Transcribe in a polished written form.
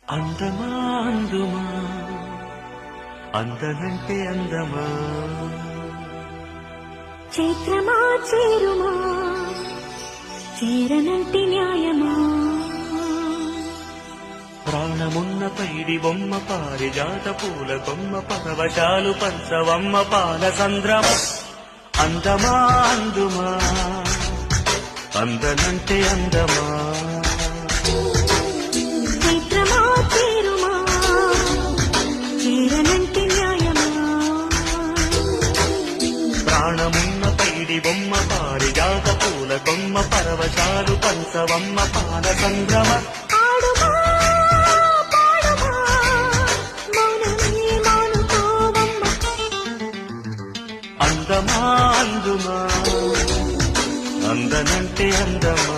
అందమా అందుమా అందనంటే అందమా చైత్రమా చేరుమా చేరనంటి న్యాయమా ప్రాణమున్న పైడి బొమ్మ పారిజాత పూల కొమ్మ పరవశాలు పంచవమ్మ పాల సంద్రమ అందమా అందుమా అందనంటే అందమా చైత్రమా చేరుమా చేరనంటి న్యాయమా ప్రాణమున్న పైడి బొమ్మ పారిజాత పూల కొమ్మ పరవశాలు పంచవమ్మ పాల సంద్రమ ఆడుమా పాడుమా మౌనమే మానుకోవమ్మ అందమా అందుమా అందనంటే అందమా